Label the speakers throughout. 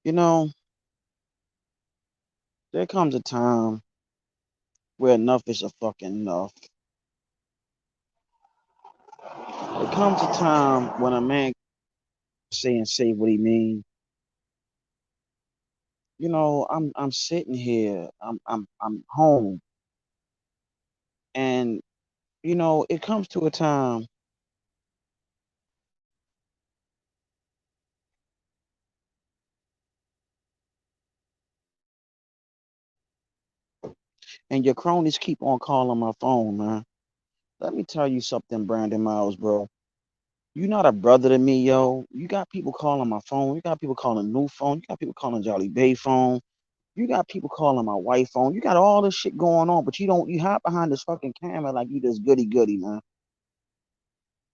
Speaker 1: You know, there comes a time where enough is a fucking enough. There comes a time when a man can say what he mean. I'm sitting here. I'm home, and it comes to a time, and your cronies keep on calling my phone, man. Let me tell you something, Brandon Miles, bro. You not a brother to me, yo. You got people calling my phone. You got people calling new phone. You got people calling Jolly Bay phone. You got people calling my wife phone. You got all this shit going on, but you hide behind this fucking camera like you this goody goody, man.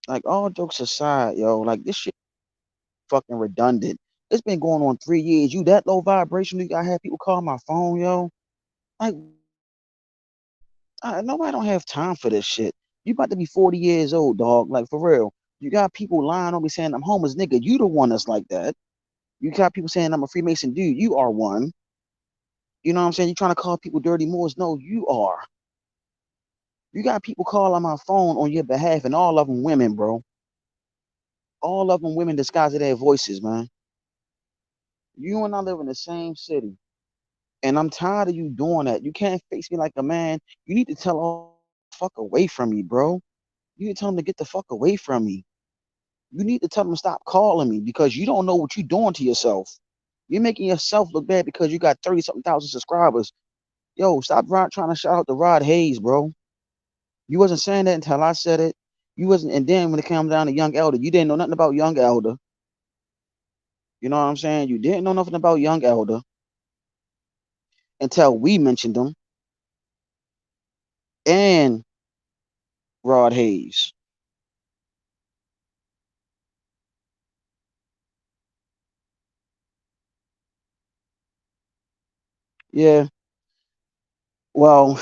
Speaker 1: Like all jokes aside, yo, like this shit fucking redundant. It's been going on 3 years. You that low vibration, you gotta have people call my phone, yo. Like nobody don't have time for this shit. You about to be 40 years old, dog. Like for real. You got people lying on me saying I'm homeless, nigga. You the one that's like that. You got people saying I'm a Freemason, dude. You are one. You know what I'm saying? You trying to call people dirty Moors? No, you are. You got people calling my phone on your behalf, and all of them women, bro. All of them women disguising their voices, man. You and I live in the same city, and I'm tired of you doing that. You can't face me like a man. You need to tell all fuck away from me, bro. You need to tell them to get the fuck away from me. You need to tell them to stop calling me because you don't know what you're doing to yourself. You're making yourself look bad because you got 30 something thousand subscribers. Yo, stop trying to shout out to Rod Hayes, bro. You wasn't saying that until I said it. You wasn't, and then when it comes down to Young Elder, you didn't know nothing about Young Elder. You know what I'm saying? You didn't know nothing about Young Elder until we mentioned him and Rod Hayes. Yeah, well,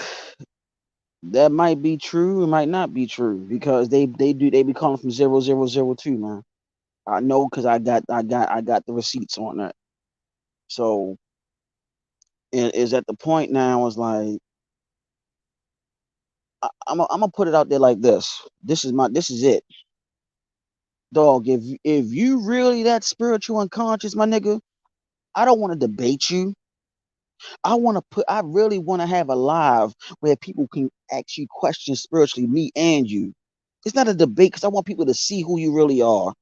Speaker 1: that might be true. It might not be true because they be calling from 0002, man. I know because I got the receipts on that. So it is at the point now. Is like I'm gonna put it out there like this. This is it, dog. If you really that spiritual and conscious, my nigga, I don't want to debate you. I really want to have a live where people can actually question spiritually me and you. It's not a debate because I want people to see who you really are.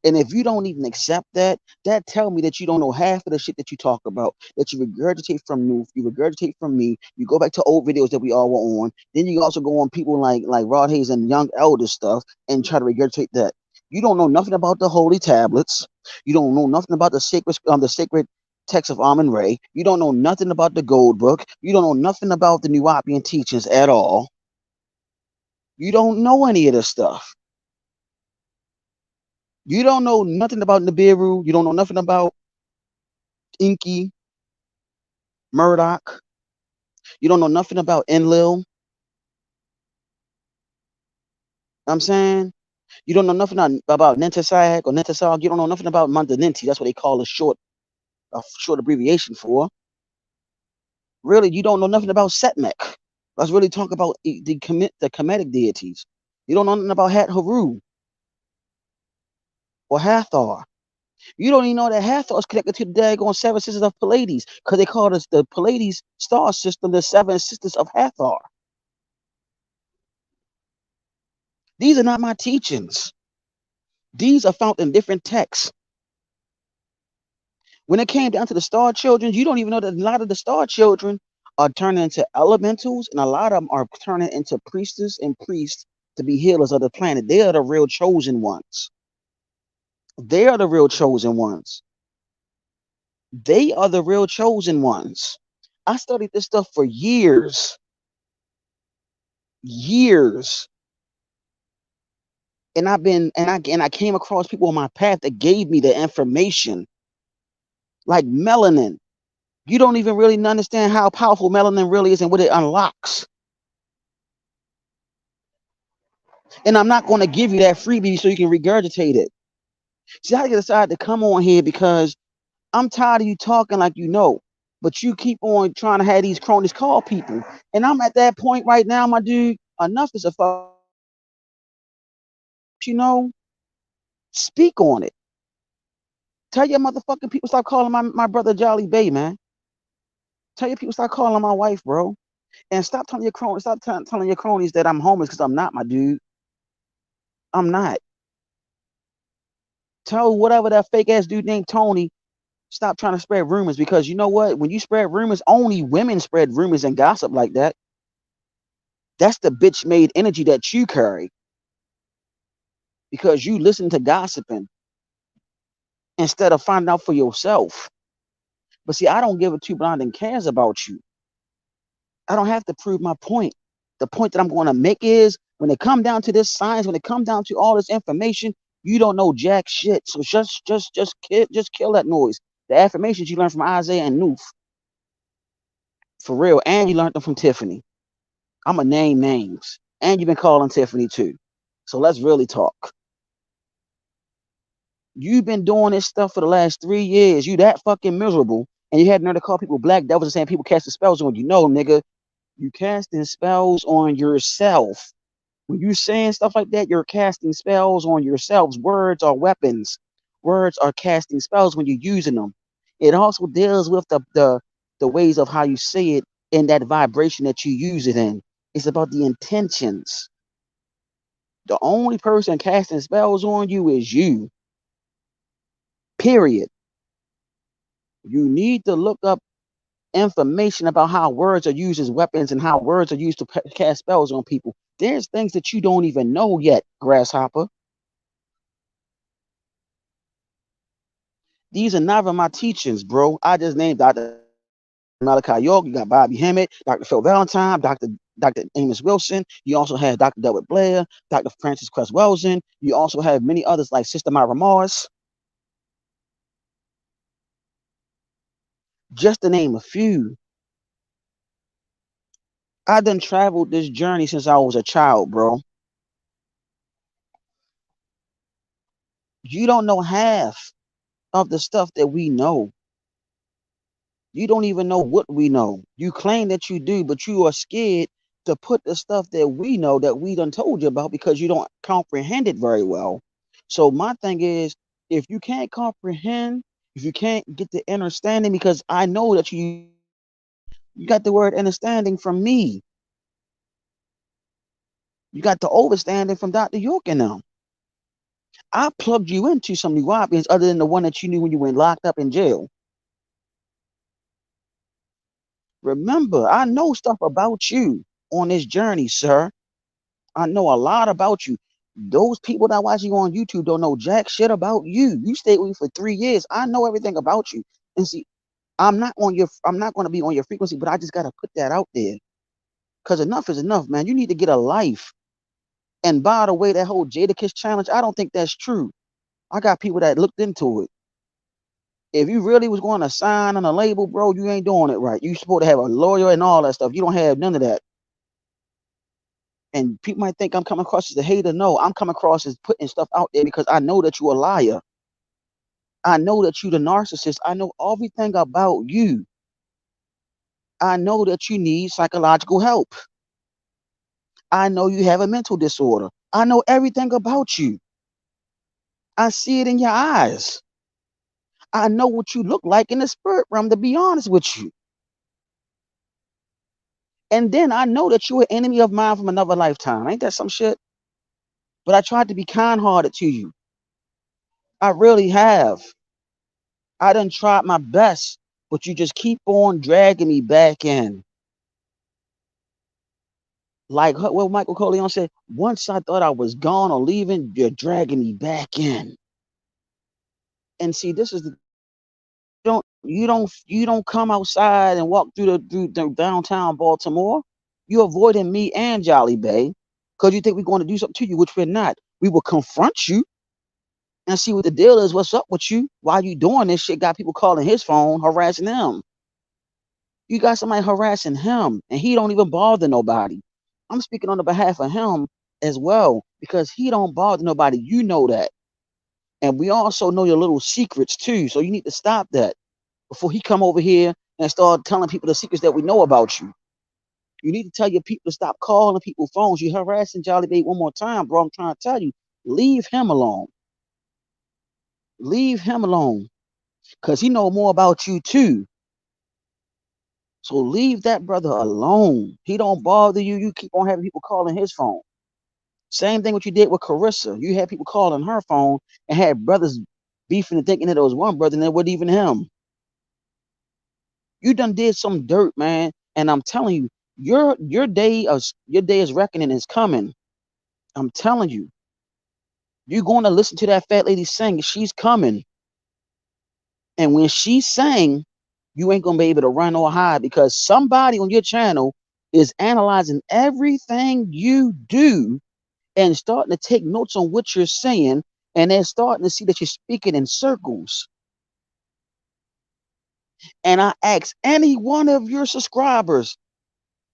Speaker 1: And if you don't even accept that, that tell me that you don't know half of the shit that you talk about, that you regurgitate from Noof, you regurgitate from me, you go back to old videos that we all were on. Then you also go on people like Rod Hayes and Young Elder stuff and try to regurgitate that. You don't know nothing about the holy tablets. You don't know nothing about the sacred text of Amun Ray. You don't know nothing about the Gold Book. You don't know nothing about the Nuwapian teachings at all. You don't know any of this stuff. You don't know nothing about Nibiru. You don't know nothing about Inky, Murdoch. You don't know nothing about Enlil. I'm saying you don't know nothing about Nentasag or Nentasag. You don't know nothing about Mandaninti. That's what they call a short abbreviation for. Really, you don't know nothing about Setmek. Let's really talk about the Kemetic deities. You don't know nothing about Hat Haru or Hathor. You don't even know that Hathor is connected to the daggone seven sisters of Pleiades because they call us the Pleiades star system, the seven sisters of Hathor. These are not my teachings. These are found in different texts. When it came down to the star children, you don't even know that a lot of the star children are turning into elementals, and a lot of them are turning into priestess and priests to be healers of the planet. They are the real chosen ones. They are the real chosen ones. They are the real chosen ones. I studied this stuff for years, years, and I came across people on my path that gave me the information, like melanin. You don't even really understand how powerful melanin really is and what it unlocks. And I'm not going to give you that freebie so you can regurgitate it. See, I decided to come on here because I'm tired of you talking like you know, but you keep on trying to have these cronies call people. And I'm at that point right now, my dude. Enough is a fuck. You know, speak on it. Tell your motherfucking people stop calling my brother Jolly Bay, man. Tell your people stop calling my wife, bro. And stop telling your cronies, telling your cronies that I'm homeless because I'm not, my dude. I'm not. Tell whatever that fake ass dude named Tony, stop trying to spread rumors because you know what? When you spread rumors, only women spread rumors and gossip like that. That's the bitch made energy that you carry because you listen to gossiping instead of finding out for yourself. But see, I don't give a two blinding cares about you. I don't have to prove my point. The point that I'm going to make is when it come down to this science, when it come down to all this information, you don't know jack shit. So just kill that noise. The affirmations you learned from Isaiah and Noof, for real, and you learned them from Tiffany. I'ma name names, and you've been calling Tiffany too. So let's really talk. You've been doing this stuff for the last 3 years. You that fucking miserable, and you had nerve to call people black devils and saying people casting spells on you. No, nigga, you casting spells on yourself. When you saying stuff like that, you're casting spells on yourselves. Words are weapons. Words are casting spells when you're using them. It also deals with the ways of how you say it in that vibration that you use it in. It's about the intentions. The only person casting spells on you is you. Period. You need to look up information about how words are used as weapons and how words are used to cast spells on people. There's things that you don't even know yet, grasshopper. These are never my teachings, bro. I just named Dr. Malachi York. You got Bobby Hemmett, Dr. Phil Valentine, Dr. Amos Wilson. You also have Dr. Delbert Blair, Dr. Francis Cress Welsing. You also have many others like Sister Myra Morris. Just to name a few. I done traveled this journey since I was a child, bro. You don't know half of the stuff that we know. You don't even know what we know. You claim that you do, but you are scared to put the stuff that we know that we done told you about because you don't comprehend it very well. So my thing is, if you can't comprehend, if you can't get the understanding, because I know that you got the word understanding from me. You got the overstanding from Dr. York and them. I plugged you into some new options other than the one that you knew when you went locked up in jail. Remember, I know stuff about you on this journey, sir. I know a lot about you. Those people that watch you on YouTube don't know jack shit about you. You stayed with me for 3 years. I know everything about you. And see, I'm not going to be on your frequency, but I just got to put that out there. Because enough is enough, man. You need to get a life. And by the way, that whole Jadakiss challenge, I don't think that's true. I got people that looked into it. If you really was going to sign on a label, bro, you ain't doing it right. You supposed to have a lawyer and all that stuff. You don't have none of that. And people might think I'm coming across as a hater. No, I'm coming across as putting stuff out there because I know that you're a liar. I know that you're the narcissist. I know everything about you. I know that you need psychological help. I know you have a mental disorder. I know everything about you. I see it in your eyes. I know what you look like in the spirit realm, to be honest with you. And then I know that you're an enemy of mine from another lifetime. Ain't that some shit? But I tried to be kind-hearted to you. I really have. I done tried my best, but you just keep on dragging me back in. Like what Michael Corleone said, once I thought I was gone or leaving, you're dragging me back in. And see, this is the you don't come outside and walk through the downtown Baltimore. You're avoiding me and Jolly Bay because you think we're going to do something to you, which we're not. We will confront you and see what the deal is. What's up with you? Why you doing this shit? Got people calling his phone, harassing him. You got somebody harassing him, and he don't even bother nobody. I'm speaking on the behalf of him as well because he don't bother nobody. You know that, and we also know your little secrets too. So you need to stop that. before he come over here and start telling people the secrets that we know about you. You need to tell your people to stop calling people phones. You harassing Jolly Babe one more time, bro. I'm trying to tell you, leave him alone. Leave him alone, because he know more about you too. So leave that brother alone. He don't bother you. You keep on having people calling his phone. Same thing what you did with Carissa. You had people calling her phone and had brothers beefing and thinking that it was one brother and it wasn't even him. You done did some dirt, man. And I'm telling you, your day is reckoning is coming. I'm telling you. You're going to listen to that fat lady sing. She's coming. And when she sang, you ain't going to be able to run or hide, because somebody on your channel is analyzing everything you do and starting to take notes on what you're saying. And they're starting to see that you're speaking in circles. And I ask any one of your subscribers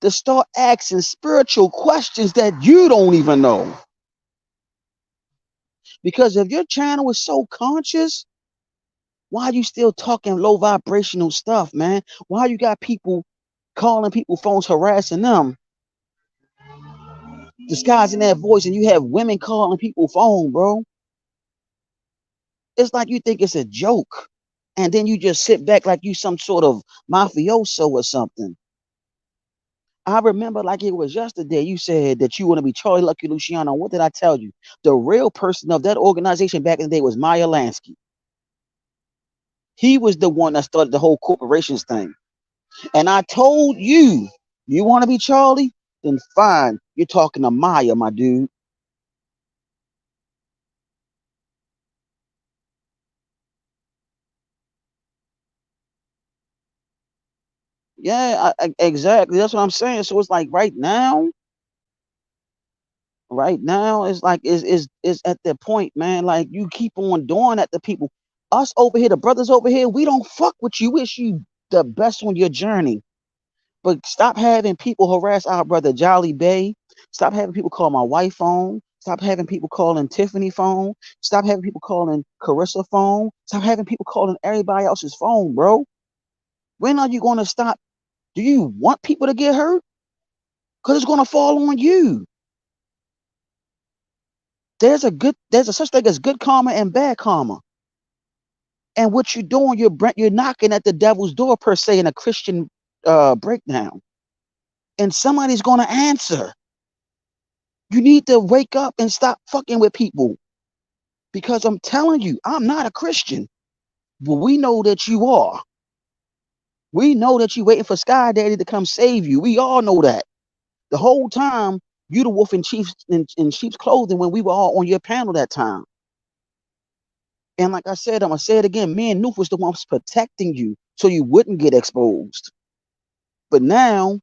Speaker 1: to start asking spiritual questions that you don't even know. Because if your channel is so conscious, why are you still talking low vibrational stuff, man? Why you got people calling people phones, harassing them, disguising that voice, and you have women calling people phone, bro? It's like you think it's a joke. And then you just sit back like you some sort of mafioso or something. I remember like it was yesterday, you said that you want to be Charlie Lucky Luciano. What did I tell you? The real person of that organization back in the day was Meyer Lansky. He was the one that started the whole corporations thing. And I told you, you want to be Charlie? Then fine. You're talking to Maya, my dude. Yeah, exactly. That's what I'm saying. So it's like right now, it's like is at the point, man. Like you keep on doing that to people. Us over here, the brothers over here, we don't fuck with you. Wish you the best on your journey. But stop having people harass our brother Jolly Bay. Stop having people call my wife phone. Stop having people calling Tiffany phone. Stop having people calling Carissa phone. Stop having people calling everybody else's phone, bro. When are you going to stop? Do you want people to get hurt? Because it's going to fall on you. There's a such thing as good karma and bad karma. And what you're doing, you're knocking at the devil's door, per se, in a Christian breakdown. And somebody's going to answer. You need to wake up and stop fucking with people. Because I'm telling you, I'm not a Christian. But we know that you are. We know that you're waiting for Sky Daddy to come save you. We all know that. The whole time, you the wolf in sheep's clothing when we were all on your panel that time. And like I said, I'm going to say it again, me and Noof was the ones protecting you so you wouldn't get exposed. But now,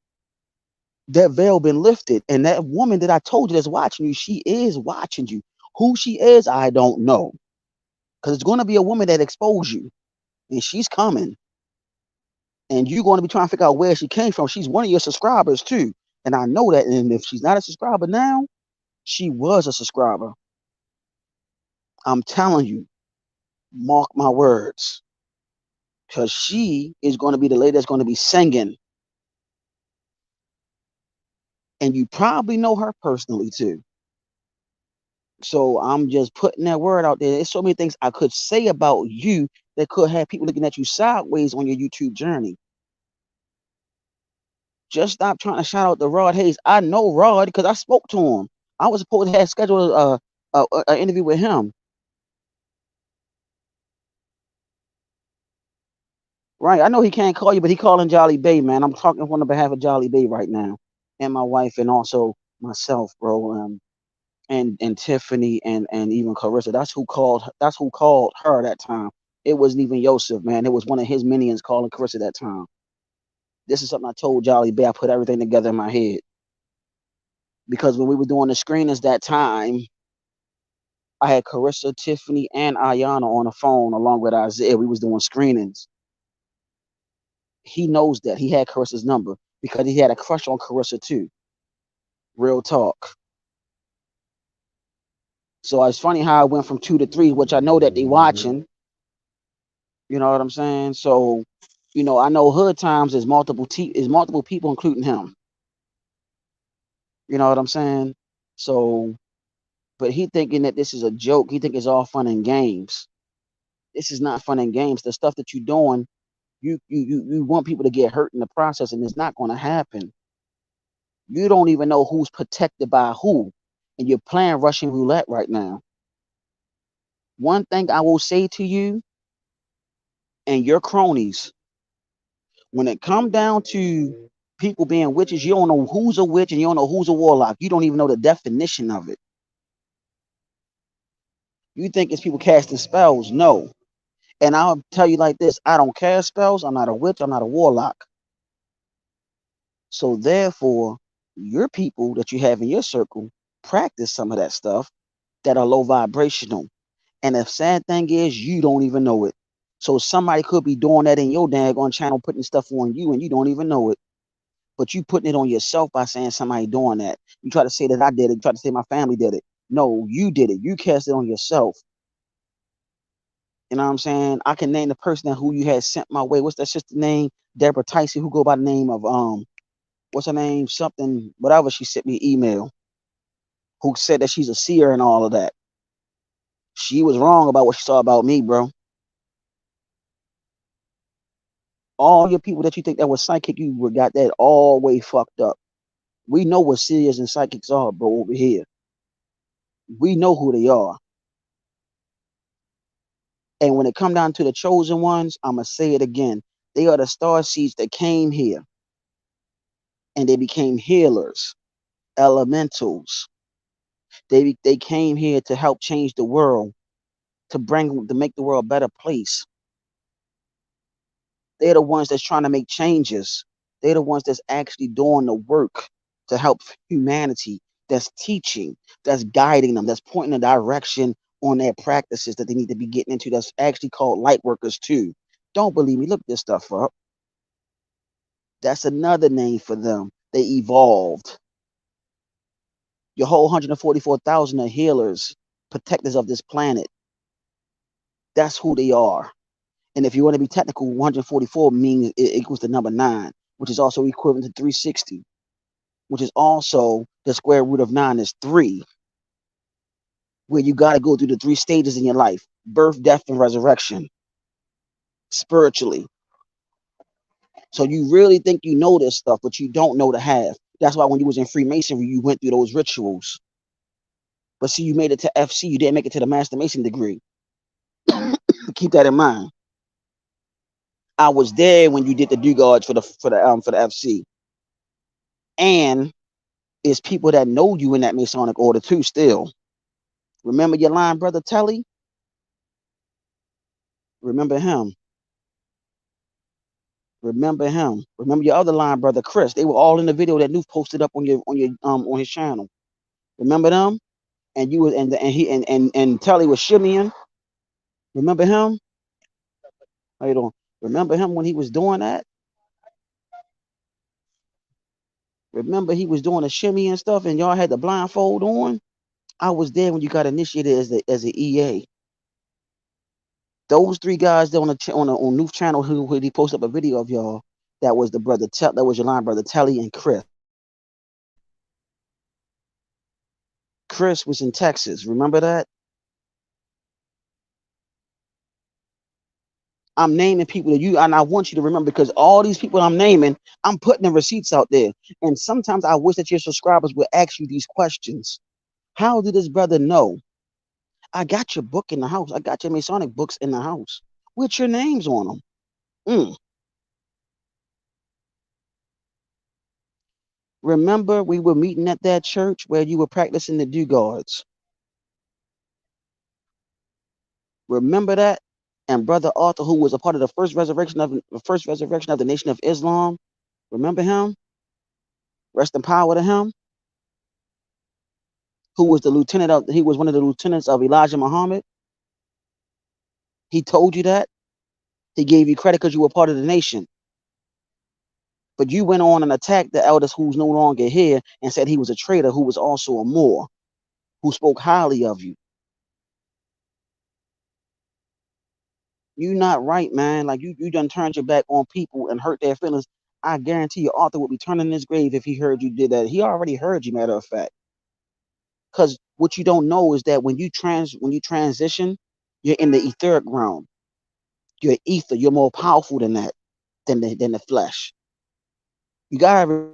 Speaker 1: that veil been lifted. And that woman that I told you that's watching you, she is watching you. Who she is, I don't know. Because it's going to be a woman that expose you. And she's coming. And you're going to be trying to figure out where she came from. She's one of your subscribers too. And I know that. And if she's not a subscriber now, she was a subscriber. I'm telling you, mark my words. Because she is going to be the lady that's going to be singing. And you probably know her personally too. So I'm just putting that word out there. There's so many things I could say about you that could have people looking at you sideways on your YouTube journey. Just stop trying to shout out to Rod Hayes. I know Rod because I spoke to him. I was supposed to have scheduled an interview with him. Right. I know he can't call you, but he calling Jolly Bay, man. I'm talking on the behalf of Jolly Bay right now. And my wife and also myself, bro. And Tiffany and even Carissa. That's who called her that time. It wasn't even Yosef, man. It was one of his minions calling Carissa that time. This is something I told Jolly Bay. I put everything together in my head. Because when we were doing the screenings that time, I had Carissa, Tiffany, and Ayana on the phone along with Isaiah. We was doing screenings. He knows that. He had Carissa's number because he had a crush on Carissa too. Real talk. So it's funny how I went from 2 to 3, which I know that they watching. You know what I'm saying? So, I know hood times is multiple people, including him. You know what I'm saying? So, but he thinking that this is a joke. He think it's all fun and games. This is not fun and games. The stuff that you're doing, you want people to get hurt in the process, and it's not going to happen. You don't even know who's protected by who, and you're playing Russian roulette right now. One thing I will say to you and your cronies, when it come down to people being witches, you don't know who's a witch and you don't know who's a warlock. You don't even know the definition of it. You think it's people casting spells? No. And I'll tell you like this: I don't cast spells. I'm not a witch. I'm not a warlock. So therefore, your people that you have in your circle practice some of that stuff that are low vibrational. And the sad thing is, you don't even know it. So somebody could be doing that in your daggone channel, putting stuff on you, and you don't even know it. But you putting it on yourself by saying somebody doing that. You try to say that I did it. You try to say my family did it. No, you did it. You cast it on yourself. You know what I'm saying? I can name the person that who you had sent my way. What's that sister name? Deborah Tyson, who go by the name of what's her name? Something, whatever. She sent me an email. Who said that she's a seer and all of that. She was wrong about what she saw about me, bro. All your people that you think that was psychic, you got that all way fucked up. We know what seers and psychics are, bro, over here. We know who they are. And when it come down to the chosen ones, I'm going to say it again. They are the star seeds that came here and they became healers, elementals. They came here to help change the world, to make the world a better place. They're the ones that's trying to make changes. They're the ones that's actually doing the work to help humanity, that's teaching, that's guiding them, that's pointing a direction on their practices that they need to be getting into. That's actually called light workers too. Don't believe me, look this stuff up. That's another name for them. They evolved. Your whole 144,000 are healers, protectors of this planet. That's who they are. And if you want to be technical, 144 means it equals the number 9, which is also equivalent to 360, which is also the square root of 9 is 3, where you got to go through the 3 stages in your life: birth, death, and resurrection, spiritually. So you really think you know this stuff, but you don't know the half. That's why when you was in Freemasonry, you went through those rituals. But see, you made it to FC. You didn't make it to the Master Mason degree. Keep that in mind. I was there when you did the dugard for the FC, and it's people that know you in that Masonic order too. Still, remember your line brother Telly? Remember him. Remember him. Remember your other line brother Chris. They were all in the video that Noof posted up on his channel. Remember them? And you was and Telly was shimmying. Remember him? How you doing? Remember him when he was doing that? Remember he was doing the shimmy and stuff, and y'all had the blindfold on. I was there when you got initiated as an EA. Those 3 guys there on Noof channel who he posted up a video of y'all. That was that was your line brother Telly and Chris. Chris was in Texas. Remember that? I'm naming people that and I want you to remember, because all these people I'm naming, I'm putting the receipts out there. And sometimes I wish that your subscribers would ask you these questions. How did this brother know? I got your book in the house. I got your Masonic books in the house with your names on them. Remember, we were meeting at that church where you were practicing the dugars. Remember that? And Brother Arthur, who was a part of the first resurrection of the Nation of Islam. Remember him? Rest in power to him. Who was he was one of the lieutenants of Elijah Muhammad. He told you that. He gave you credit because you were part of the nation. But you went on and attacked the elders who's no longer here and said he was a traitor who was also a Moor, who spoke highly of you. You not right, man. Like you done turned your back on people and hurt their feelings. I guarantee you, Arthur would be turning in his grave if he heard you did that. He already heard you, matter of fact. Because what you don't know is that when you transition, you're in the etheric realm. You're ether. You're more powerful than that, than the flesh. You gotta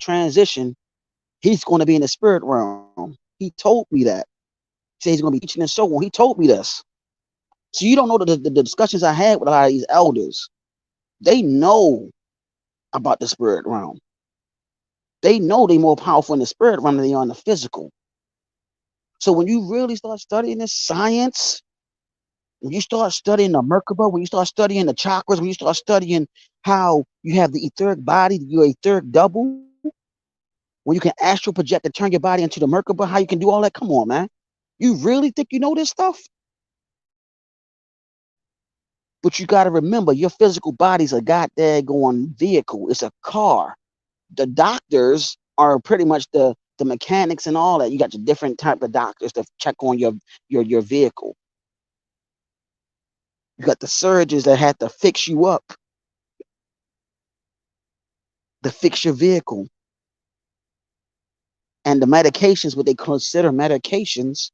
Speaker 1: transition. He's going to be in the spirit realm. He told me that. He said he's going to be teaching and so on. He told me this. So you don't know the discussions I had with a lot of these elders. They know about the spirit realm. They know they're more powerful in the spirit realm than they are in the physical. So when you really start studying this science, when you start studying the Merkaba, when you start studying the chakras, when you start studying how you have the etheric body, your etheric double, when you can astral project and turn your body into the Merkaba, how you can do all that, come on, man. You really think you know this stuff? But you got to remember, your physical body's a goddamn vehicle. It's a car. The doctors are pretty much the mechanics and all that. You got your different type of doctors to check on your vehicle. You got the surgeons that have to fix you up, to fix your vehicle. And the medications, what they consider medications,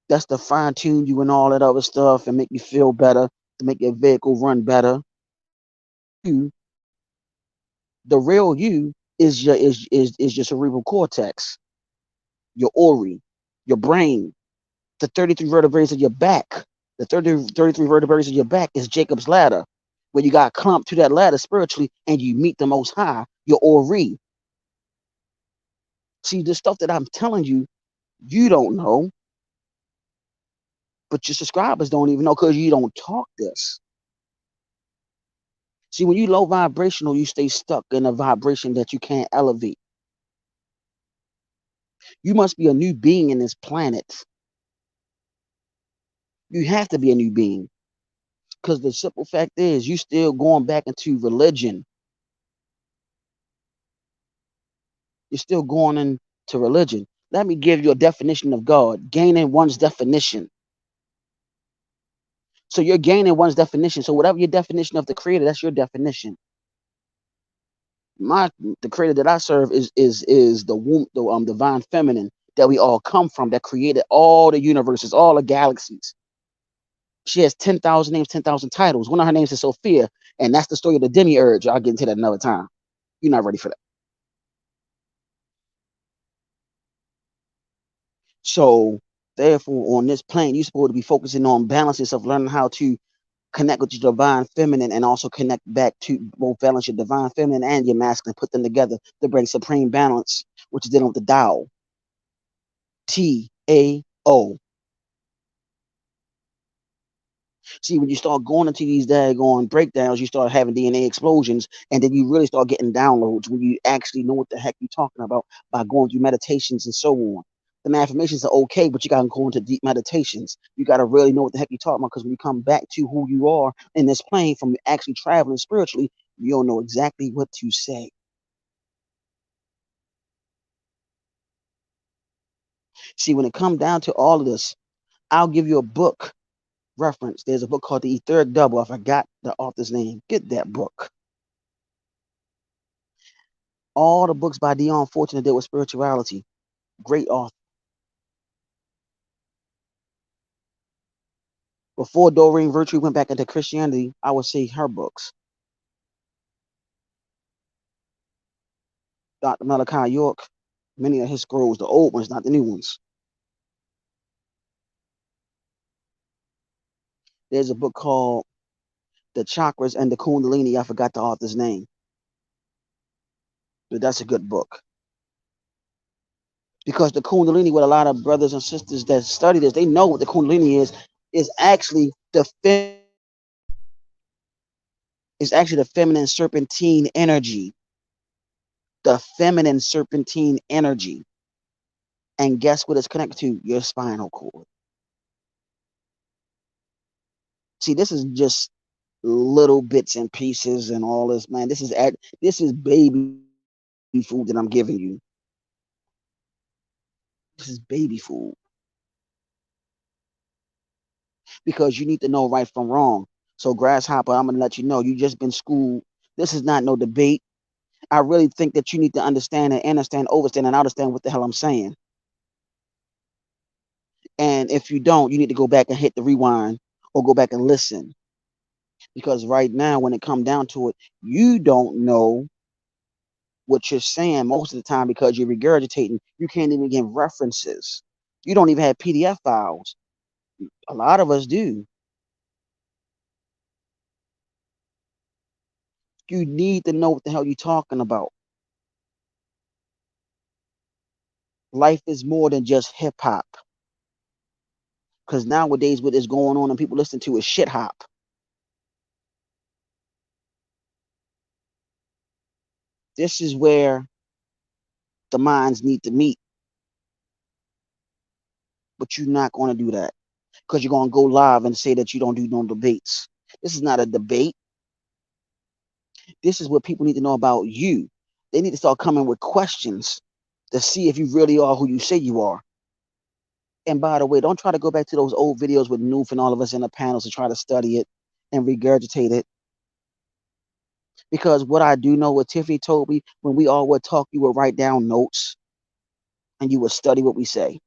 Speaker 1: that's to fine tune you and all that other stuff and make you feel better, to make your vehicle run better. You, the real you, is your cerebral cortex, your ori, your brain, the 33 vertebrae of your back. The 33 vertebrae of your back is Jacob's ladder, where you got clumped to that ladder spiritually and you meet the Most High, your ori. See, the stuff that I'm telling you, you don't know, but your subscribers don't even know because you don't talk this. See, when you low vibrational, you stay stuck in a vibration that you can't elevate. You must be a new being in this planet. You have to be a new being. Because the simple fact is, you still going back into religion. You're still going into religion. Let me give you a definition of God. Gaining one's definition. So you're gaining one's definition. So whatever your definition of the creator, that's your definition. The creator that I serve is the womb, the divine feminine that we all come from, that created all the universes, all the galaxies. She has 10,000 names, 10,000 titles. One of her names is Sophia, and that's the story of the demiurge. I'll get into that another time. You're not ready for that. So, therefore, on this plane, you're supposed to be focusing on balance yourself, learning how to connect with your divine feminine and also connect back to both balance your divine feminine and your masculine, put them together to bring supreme balance, which is dealing with the Tao. Tao. See, when you start going into these daggone breakdowns, you start having DNA explosions, and then you really start getting downloads when you actually know what the heck you're talking about by going through meditations and so on. The affirmations are okay, but you got to go into deep meditations. You got to really know what the heck you're talking about, because when you come back to who you are in this plane from actually traveling spiritually, you don't know exactly what to say. See, when it comes down to all of this, I'll give you a book reference. There's a book called The Etheric Double. I forgot the author's name. Get that book. All the books by Dion Fortune that deal with spirituality. Great author. Before Doreen Virtue went back into Christianity, I would say her books. Dr. Malachi York, many of his scrolls, the old ones, not the new ones. There's a book called The Chakras and the Kundalini. I forgot the author's name, but that's a good book. Because the Kundalini, with a lot of brothers and sisters that study this, they know what the Kundalini is actually the feminine serpentine energy. The feminine serpentine energy. And guess what it's connected to? Your spinal cord. See, this is just little bits and pieces and all this, man. This is baby food that I'm giving you. This is baby food. because you need to know right from wrong. So, Grasshopper, I'm going to let you know you just been schooled. This is not no debate. I really think that you need to understand and understand, overstand, and understand what the hell I'm saying. And if you don't, you need to go back and hit the rewind or go back and listen. Because right now, when it comes down to it, you don't know what you're saying most of the time because you're regurgitating. You can't even give references. You don't even have PDF files. A lot of us do. You need to know what the hell you're talking about. Life is more than just hip hop. Because nowadays, what is going on and people listen to is shit hop. This is where the minds need to meet. But you're not going to do that because you're going to go live and say that you don't do no debates. This is not a debate. This is what people need to know about you. They need to start coming with questions to see if you really are who you say you are. And by the way, don't try to go back to those old videos with Noof and all of us in the panels to try to study it and regurgitate it. Because what I do know, what Tiffany told me, when we all would talk, you would write down notes and you would study what we say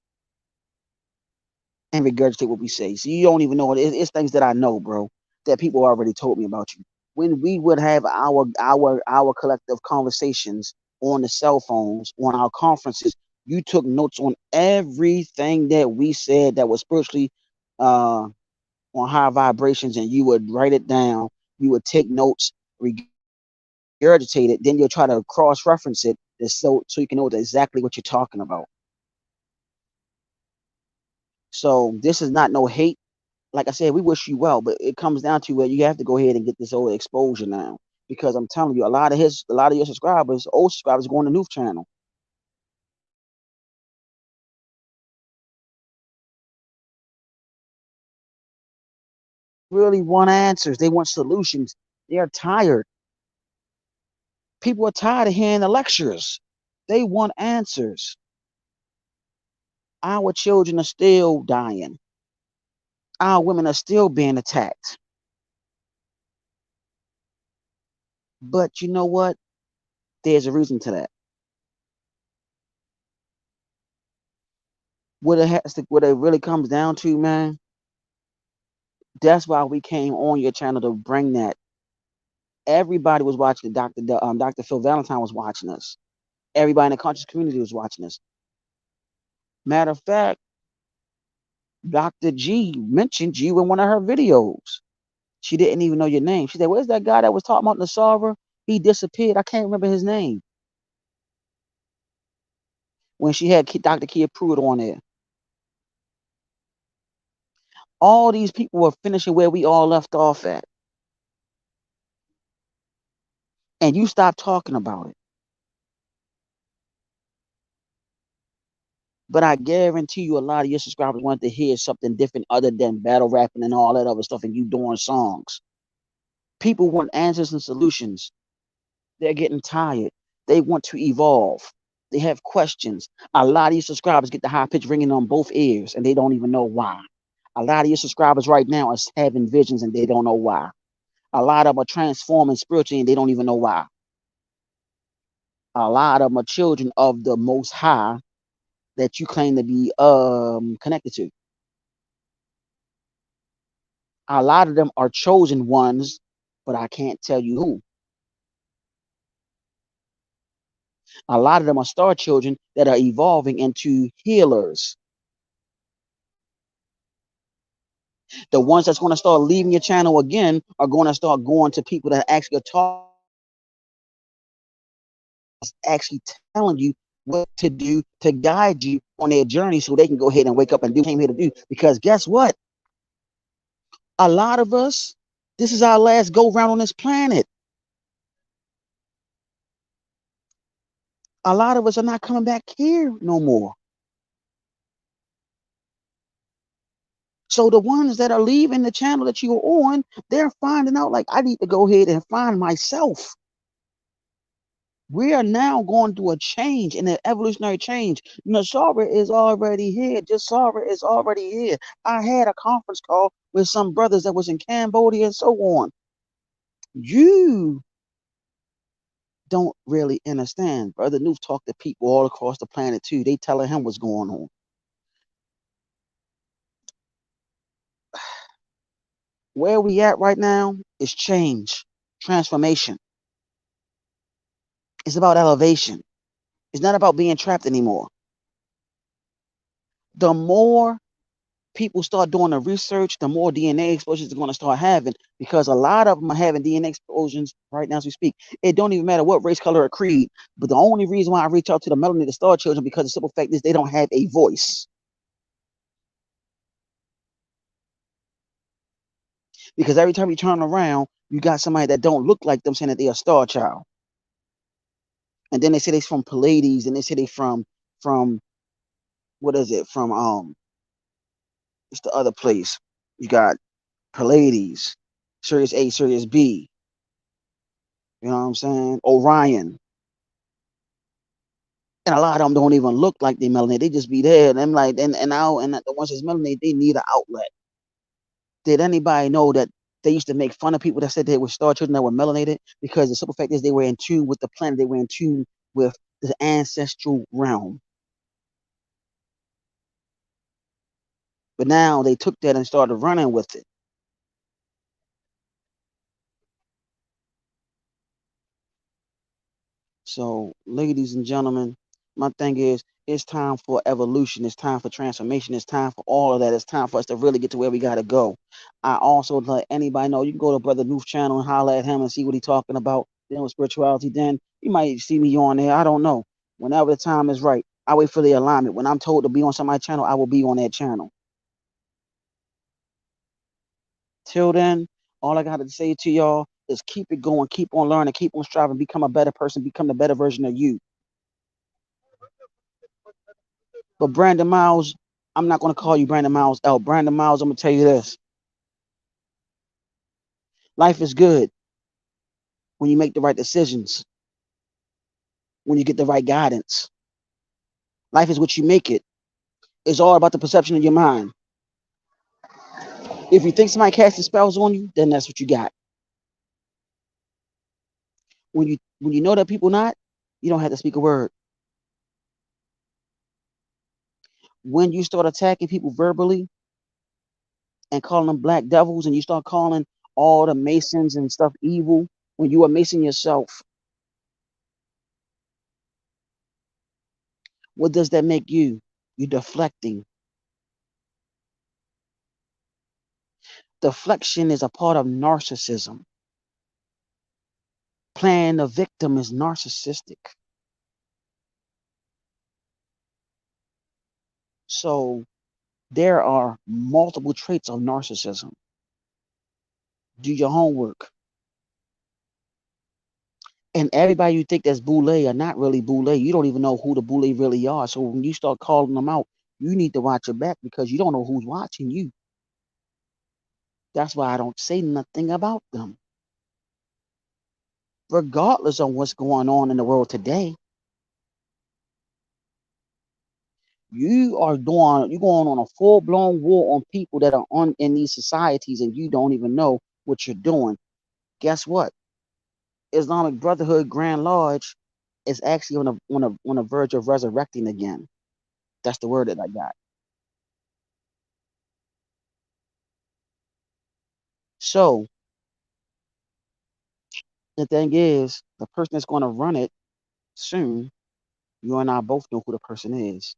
Speaker 1: and regurgitate what we say. So you don't even know it. It's things that I know, bro, that people already told me about you. When we would have our collective conversations on the cell phones, on our conferences, you took notes on everything that we said that was spiritually on high vibrations, and you would write it down. You would take notes, regurgitate it, then you'll try to cross-reference it so you can know exactly what you're talking about. So this is not no hate. Like I said, we wish you well, but it comes down to where you have to go ahead and get this old exposure now. Because I'm telling you, a lot of your subscribers, old subscribers, going to Noof channel. Really want answers. They want solutions. They are tired. People are tired of hearing the lectures. They want answers. Our children are still dying. Our women are still being attacked. But you know what? There's a reason to that. What it really comes down to, man, that's why we came on your channel to bring that. Everybody was watching. Dr. Phil Valentine was watching us. Everybody in the conscious community was watching us. Matter of fact, Dr. G mentioned you in one of her videos. She didn't even know your name. She said, "Where's that guy that was talking about Nasara? He disappeared. I can't remember his name." When she had Dr. Kia Pruitt on there. All these people were finishing where we all left off at. And you stopped talking about it. But I guarantee you a lot of your subscribers want to hear something different other than battle rapping and all that other stuff and you doing songs. People want answers and solutions. They're getting tired. They want to evolve. They have questions. A lot of your subscribers get the high pitch ringing on both ears and they don't even know why. A lot of your subscribers right now are having visions and they don't know why. A lot of them are transforming spiritually and they don't even know why. A lot of them are children of the Most High that you claim to be connected to. A lot of them are chosen ones, but I can't tell you who. A lot of them are star children that are evolving into healers. The ones that's going to start leaving your channel again are going to start going to people that actually are talking, actually telling you what to do to guide you on their journey so they can go ahead and wake up and do what they came here to do. Because guess what? A lot of us, this is our last go round on this planet. A lot of us are not coming back here no more. So the ones that are leaving the channel that you were on, they're finding out like, I need to go ahead and find myself. We are now going through a change, an evolutionary change. Nasara is already here. Jasara is already here. I had a conference call with some brothers that was in Cambodia and so on. You don't really understand. Brother Nuke talked to people all across the planet too. They telling him what's going on. Where we at right now is change, transformation. It's about elevation. It's not about being trapped anymore. The more people start doing the research, the more DNA explosions they're going to start having, because a lot of them are having DNA explosions right now as we speak. It don't even matter what race, color, or creed. But the only reason why I reach out to the melanated star children, because the simple fact is they don't have a voice. Because every time you turn around, you got somebody that don't look like them saying that they're a star child. And then they say they're from Pleiades, and they say they from what is it? From it's the other place. You got Pleiades, Sirius A, Sirius B. You know what I'm saying? Orion. And a lot of them don't even look like they melanated. They just be there. And I'm like, and the ones that's melanated, they need an outlet. Did anybody know that they used to make fun of people that said they were star children that were melanated? Because the simple fact is they were in tune with the planet. They were in tune with the ancestral realm. But now they took that and started running with it. So, ladies and gentlemen, my thing is, it's time for evolution. It's time for transformation. It's time for all of that. It's time for us to really get to where we got to go. I also let anybody know, you can go to Brother Nuth's channel and holler at him and see what he's talking about. Then with spirituality, then you might see me on there. I don't know. Whenever the time is right, I wait for the alignment. When I'm told to be on somebody's channel, I will be on that channel. Till then, all I got to say to y'all is keep it going, keep on learning, keep on striving, become a better person, become the better version of you. But Brandon Miles, I'm not going to call you Brandon Miles L. Brandon Miles, I'm going to tell you this. Life is good when you make the right decisions, when you get the right guidance. Life is what you make it. It's all about the perception of your mind. If you think somebody casting spells on you, then that's what you got. When you know that people not, you don't have to speak a word. When you start attacking people verbally and calling them black devils, and you start calling all the Masons and stuff evil, when you are Mason yourself, what does that make you? You're deflecting. Deflection is a part of narcissism. Playing the victim is narcissistic. So there are multiple traits of narcissism. Do your homework. And everybody you think that's boule are not really boule. You don't even know who the boule really are. So when you start calling them out, you need to watch your back, because you don't know who's watching you. That's why I don't say nothing about them. Regardless of what's going on in the world today, you're going on a full-blown war on people that are on in these societies, and you don't even know what you're doing. Guess what? Islamic Brotherhood Grand Lodge is actually on the verge of resurrecting again. That's the word that I got. So the thing is, the person that's going to run it soon, you and I both know who the person is,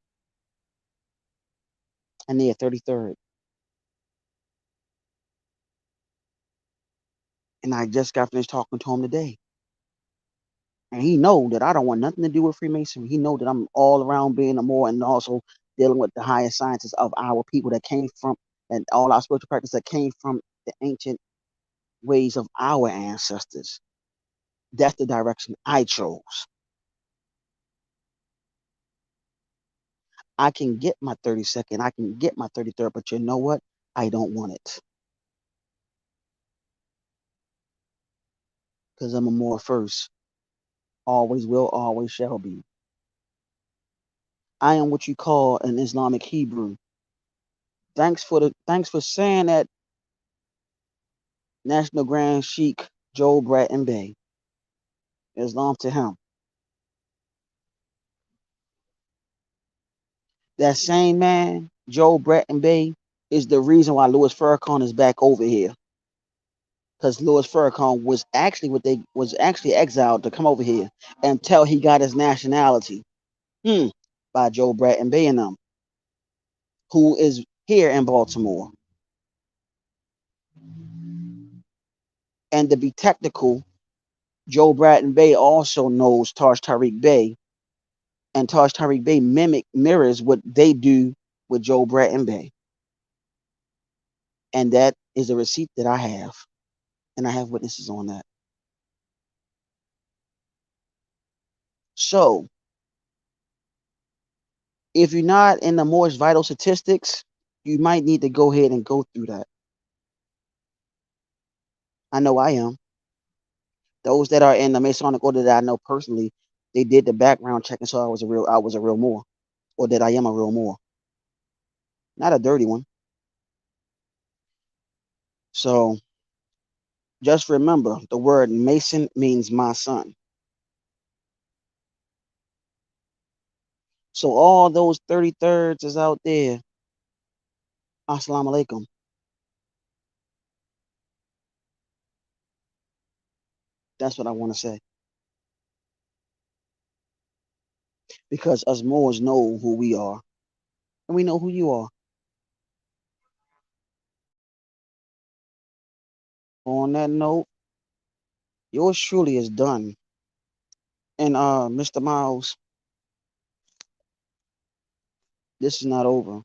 Speaker 1: and they're 33rd. And I just got finished talking to him today, and he know that I don't want nothing to do with Freemasonry. He know that I'm all around being a more, and also dealing with the higher sciences of our people that came from, and all our spiritual practice that came from the ancient ways of our ancestors. That's the direction I chose. I can get my 32nd, I can get my 33rd, but you know what? I don't want it, because I'm a more first. Always will, always shall be. I am what you call an Islamic Hebrew. Thanks for saying that National Grand Sheikh Joe Bratton Bey. Islam to him. That same man, Joe Bratton Bey, is the reason why Louis Farrakhan is back over here. Because Louis Farrakhan was actually exiled to come over here until he got his nationality. By Joe Bratton Bey and them, who is here in Baltimore. And to be technical, Joe Bratton Bey also knows Taj Tariq Bey, and Taj Tariq Bey mirrors what they do with Joe Bratton Bey. And that is a receipt that I have. And I have witnesses on that. So, if you're not in the most vital statistics, you might need to go ahead and go through that. I know I am. Those that are in the Masonic order that I know personally, they did the background check and saw I was a real Moor, or that I am a real Moor, not a dirty one. So just remember, the word Mason means my son. So all those 33rds is out there. Assalamu alaikum. That's what I want to say. Because us Moors know who we are. And we know who you are. On that note, yours truly is done. And Mr. Miles, this is not over.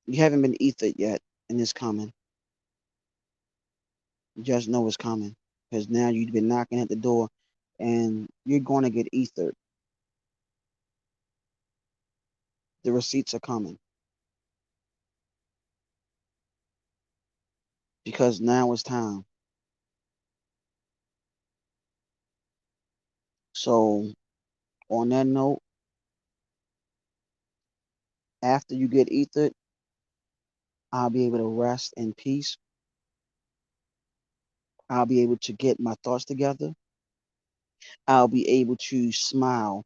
Speaker 1: You haven't been ethered yet, and it's coming. You just know it's coming. Because now you've been knocking at the door and you're going to get ethered. The receipts are coming. Because now it's time. So, on that note, after you get ethered, I'll be able to rest in peace. I'll be able to get my thoughts together. I'll be able to smile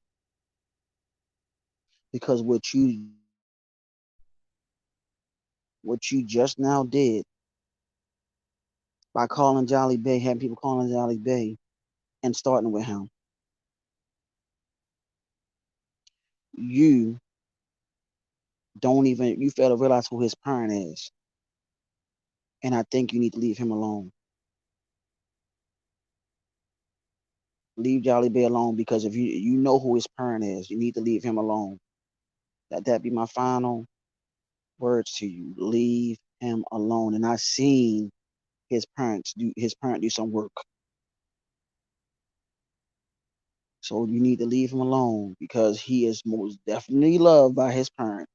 Speaker 1: because what you just now did by calling Jolly Bay, having people calling Jolly Bay and starting with him, you you fail to realize who his parent is. And I think you need to leave him alone. Leave Jolly Bay alone because if you know who his parent is, you need to leave him alone. Let that be my final words to you. Leave him alone. And I seen his parent do some work. So you need to leave him alone because he is most definitely loved by his parent.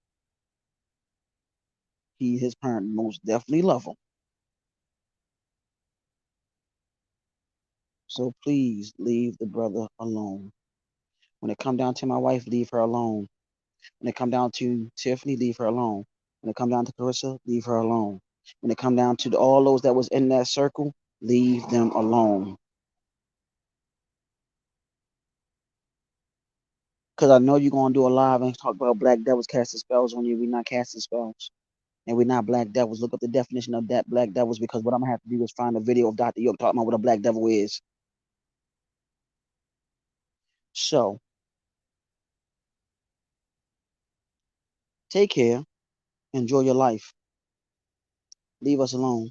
Speaker 1: His parent most definitely love him. So please leave the brother alone. When it come down to my wife, leave her alone. When it come down to Tiffany, leave her alone. When it come down to Carissa, leave her alone. When it come down to all those that was in that circle, leave them alone. Because I know you're going to do a live and talk about black devils casting spells on you. We're not casting spells. And we're not black devils. Look up the definition of that black devils because what I'm going to have to do is find a video of Dr. York talking about what a black devil is. So, take care. Enjoy your life. Leave us alone.